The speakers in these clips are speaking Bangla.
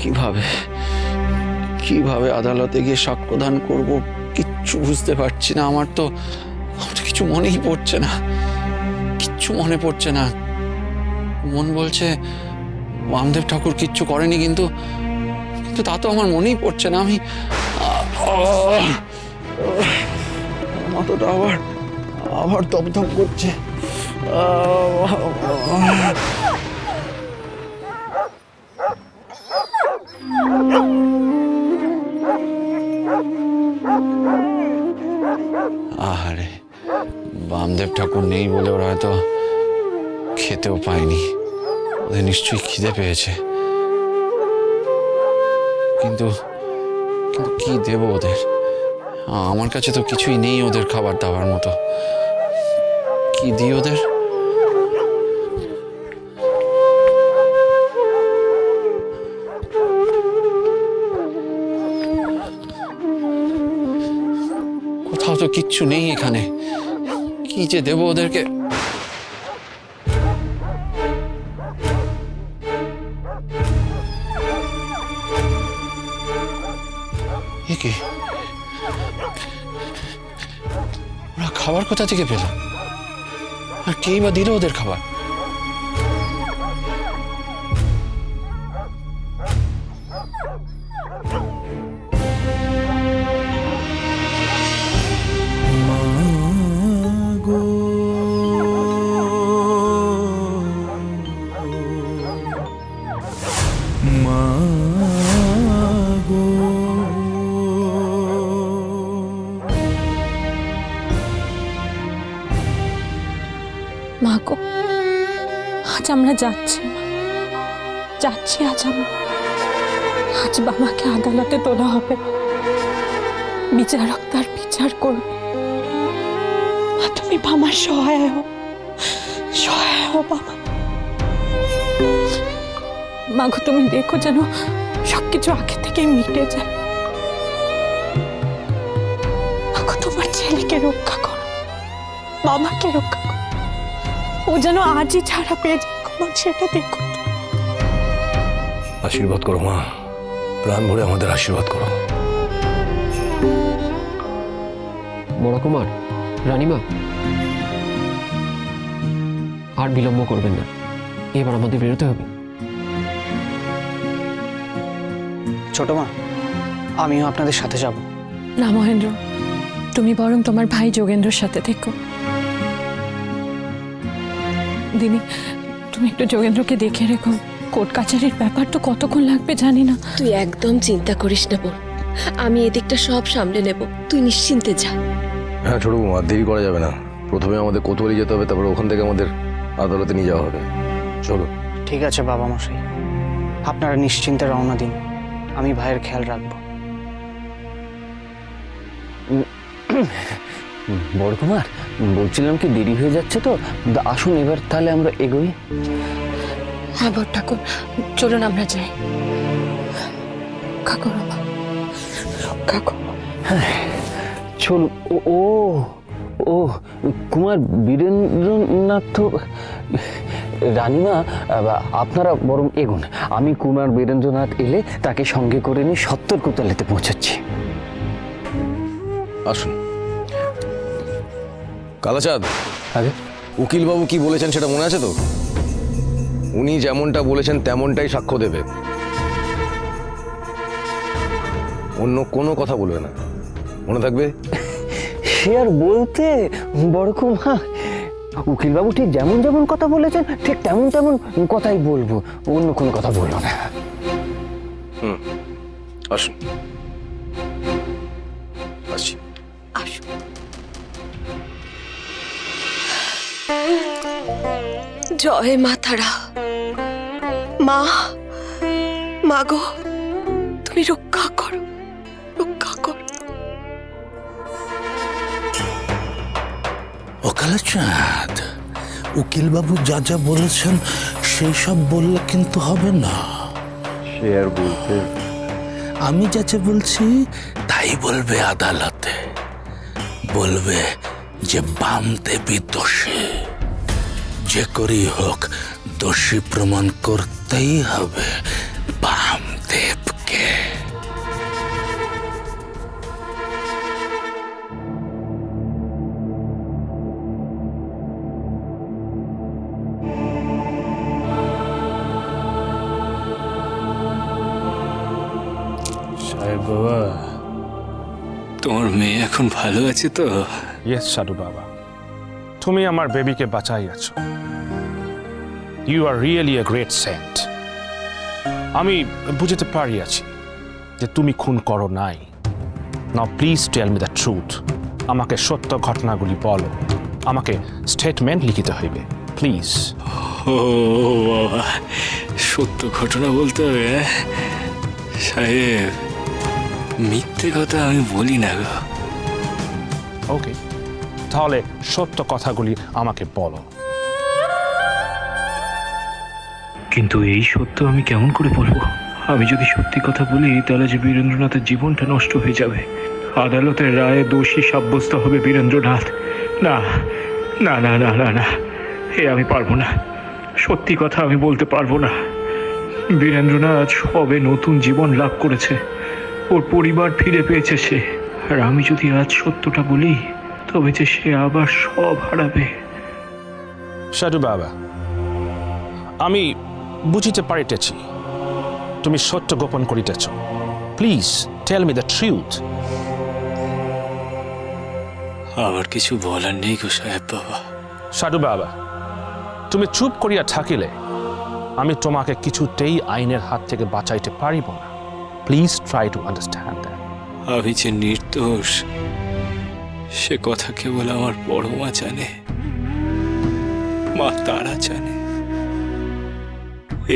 কিভাবে কিভাবে আদালতে গিয়ে সাক্ষ্যদান করব কিচ্ছু বুঝতে পারছি না। আমার তো কিছু মনেই পড়ছে না, কিচ্ছু মনে পড়ছে না। মন বলছে বামদেব ঠাকুর কিচ্ছু করেনি, কিন্তু কিন্তু তা তো আমার মনেই পড়ছে না। আমি মাথাটা আবার আবার দপদপ করছে। আরে বামদেব ঠাকুর নেই বলে ওরা হয়তো খেতেও পায়নি, ওদের নিশ্চয়ই খিদে পেয়েছে। কিন্তু কিন্তু কি দেব ওদের? আমার কাছে তো কিছুই নেই ওদের খাবার দাবার মতো। কি দিই ওদের? কোথাও তো কিচ্ছু নেই এখানে, কি যে দেব ওদেরকে? কি ওরা খাবার কোথা থেকে পেল? আর কেই বা দিল ওদের খাবার? মা গো, আজ আমরা যাচ্ছি, যাচ্ছি আজ আমরা। আজ বাবাকে আদালতে তোলা হবে, বিচারক তার বিচার করবে। মা তুমি বাবার সহায় হও, সহায় হও বাবা। মা গো তুমি দেখো যেন সবকিছু আগে থেকে মিটে যায়। মা গো তোমার ছেলেকে রক্ষা করো, বাবাকে রক্ষা করো। ও যেন আজই ছাড়া পেয়ে যায়, সেটা দেখো। আশীর্বাদ করো মা, প্রাণ ভরে আমাদের আশীর্বাদ করো। বড় কুমার, রানীমা, আর বিলম্ব করবেন না, এবার আমাদের বেরোতে হবে। ছোট মা, আমিও আপনাদের সাথে যাব। না মহেন্দ্র, তুমি বরং তোমার ভাই যোগেন্দ্রর সাথে থেকো। দিদি, তুমি একটু যোগেন্দ্রকে দেখে রেখো। কোর্ট কাছারির ব্যাপার তো কতক্ষণ লাগবে জানি না। তুই একদম চিন্তা করিস না বোন, আমি এদিকটা সব সামলে নেব, তুই নিশ্চিন্তে যা। হ্যাঁ ছোট বৌমা, দেরি করা যাবে না। প্রথমে আমাদের কোতোয়ালি যেতে হবে, তারপরে ওখান থেকে আমাদের আদালতে নিয়ে যাওয়া হবে। চলো। ঠিক আছে বাবা মশাই, আপনারা নিশ্চিন্তে রওনা দিন, আমি ভাইয়ের খেয়াল রাখবো। বড় কুমার, বলছিলাম কি দেরি হয়ে যাচ্ছে তো, আসুন এবার তাহলে আমরা এগোই। হ্যাঁ বড় ঠাকুর, চলুন আমরা যাই। রক্ষা করো মা, রক্ষা করো। হ্যাঁ চল। ও ও ও কুমার বীরেন্দ্রনাথ তো। রানীমা, আপনারা বরং এগোন, আমি কুমার বীরেন্দ্রনাথ এলে তাকে সঙ্গে করে নিয়ে সত্তর কোতোয়ালিতে পৌঁছাচ্ছি। আসুন। কালাচাঁদ, আগে উকিলবাবু কি বলেছেন সেটা মনে আছে তো? উনি যেমনটা বলেছেন তেমনটাই সাক্ষ্য দেবে, অন্য কোনো কথা বলবে না, মনে থাকবে? সে আর বলতে বড় কুমার, উকিলবাবু ঠিক যেমন যেমন কথা বলেছেন ঠিক তেমন তেমন কথাই বলবো, অন্য কোনো কথা বলবো না। আসুন। আসছি। আসো। জয় মা তারা। মা, মা গো, তুমি রক্ষা করো, রক্ষা করো। কালাচাঁদ, উকিলবাবু যা যা বলেছেন সেই সব বললে কিন্তু হবে না। সে আর বলতে, আমি যা যা বলছি তাই বলবে আদালতে। বলবে যে বামদেবী দোষী, যে করেই হোক দোষী প্রমাণ করতেই হবে বামদেব। বাবা, তোমার মেয়ে এখন ভালো আছে তো? ইয়েস সাধু বাবা, তুমি আমার বেবিকে বাঁচাইয়াছো। You are really a great saint. আমি বুঝতে পারিয়াছি যে তুমি খুন করো নাই। Now please tell me the truth. আমাকে সত্য ঘটনাগুলি বলো, আমাকে স্টেটমেন্ট লিখিতে হইবে, প্লিজ। ও বাবা, সত্য ঘটনা বলতে হবে? সাহেব, মিথ্যে কথা আমি বলি না গো। ওকে, তাহলে সত্য কথাগুলি আমাকে বলো। কিন্তু এই সত্য আমি কেমন করে বলবো? আমি যদি সত্যি কথা বলি তাহলে যে বীরেন্দ্রনাথের জীবনটা নষ্ট হয়ে যাবে। আদালতের রায়ে দোষী সাব্যস্ত হবে বীরেন্দ্রনাথ। না না না না না না, এ আমি পারবো না। সত্যি কথা আমি বলতে পারবো না। বীরেন্দ্রনাথ সবে নতুন জীবন লাভ করেছে, ওর পরিবার ফিরে পেয়েছে সে। আর আমি যদি আজ সত্যটা বলি তবে যে সে আবার সব হারাবে। সাধু বাবা, আমি বুঝিতে পারিতেছি তুমি সত্য গোপন করিতেছ। Please tell me the truth. আমার কিছু বলার নেই গো সাহেব বাবা। সাধু বাবা, তুমি চুপ করিয়া থাকিলে আমি তোমাকে কিছুতেই আইনের হাত থেকে বাঁচাইতে পারিব না। Please try to understand that. আমি যে নির্দোষ সে কথা কেবল আমার বড় মা জানে, মা তারা জানে।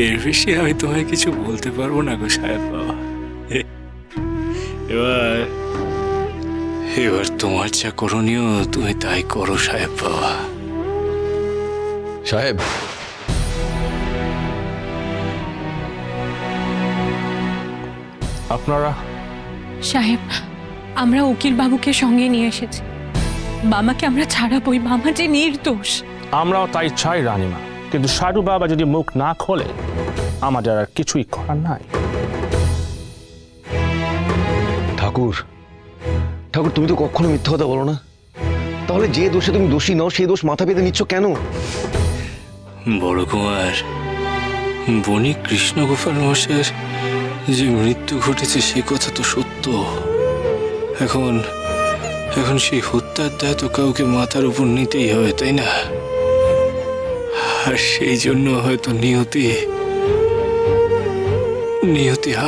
এর বেশি আমি তোমায় কিছু বলতে পারবো না গো সাহেব বাবা। এবার তোমার যা করণীয় তুমি তাই করো সাহেব বাবা। সাহেব, আপনারা সাহেব, আমরা উকিল বাবুকে সঙ্গে নিয়ে এসেছি। মামাকে আমরা ছাড়াবই, মামা যে নির্দোষ। আমরাও তাই চাই রানীমা, কিন্তু সাধু বাবা যদি মুখ না খোলে আমাদের আর কিছুই করার নাই। ঠাকুর ঠাকুর, তুমি তো কখনো মিথ্যা কথা বলো না। তাহলে যে দোষে তুমি দোষী নও সেই দোষ মাথা পেতে নিচ্ছ কেন? বড় কুমার, বণিক কৃষ্ণগোপাল মশাইয়ের যে মৃত্যু ঘটেছে সে কথা তো সত্য। এখন সেই হত্যার দায় তো কাউকে মাথার উপর নিতেই হবে, তাই না? আর সেই জন্য হয়তো নিয়তি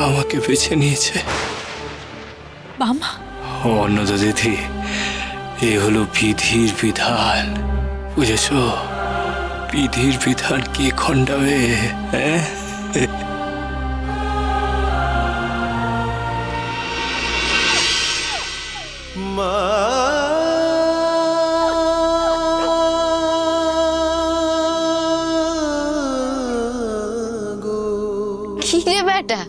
আমাকে বেছে নিয়েছে। মামা, অন্নদা দিদি, এ হলো বিধির বিধান, বুঝেছ? বিধির বিধান কে খণ্ডাবে? হ্যাঁ, কি রে বেটা,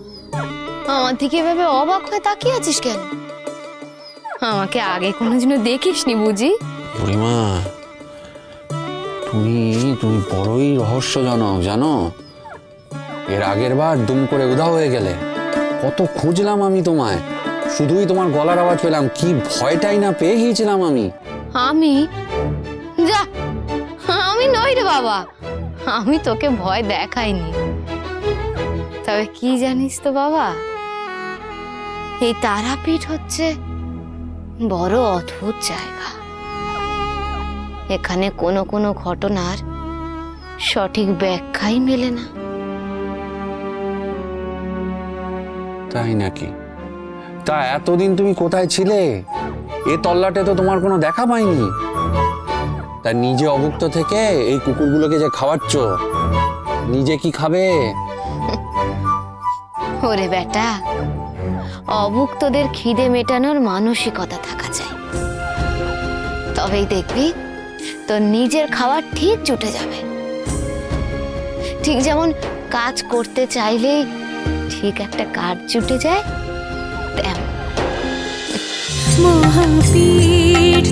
আমার দিকে এভাবে অবাক হয়ে তাকিয়ে আছিস কেন? আমাকে আগে কোনোদিনও দেখিসনি বুঝি? বুড়িমা, তুমি বড়ই রহস্যজনক, জানো? এর আগের বার দুম করে উধাও হয়ে গেলে। কত খুঁজলাম আমি তোমায়, শুধুই তোমার গলার আওয়াজ পেলাম। কি ভয়টাই না পেয়ে গিয়েছিলাম আমি। আমি যা, আমি নই রে বাবা, আমি তোকে ভয় দেখাইনি। তবে কি জানিস তো বাবা, এই তারাপীঠ হচ্ছে বড় অদ্ভুত জায়গা। এখানে কোনো কোনো ঘটনার সঠিক ব্যাখ্যাই মেলে না। তাই নাকি? তা এতদিন তুমি কোথায় ছিলে? এ তল্লাটে তো তোমার কোনো দেখা পাইনি। তা নিজে অভুক্ত থেকে এই কুকুরগুলোকে যে খাওয়াচ্ছ, নিজে কি খাবে? ওরে বেটা, অভুক্তদের খিদে মেটানোর মানসিকতা থাকা চাই, তবেই দেখবি তোর নিজের খাবার ঠিক জুটে যাবে। ঠিক যেমন কাজ করতে চাইলেই ঠিক একটা কাজ জুটে যায়, তেমন। মহাপীঠ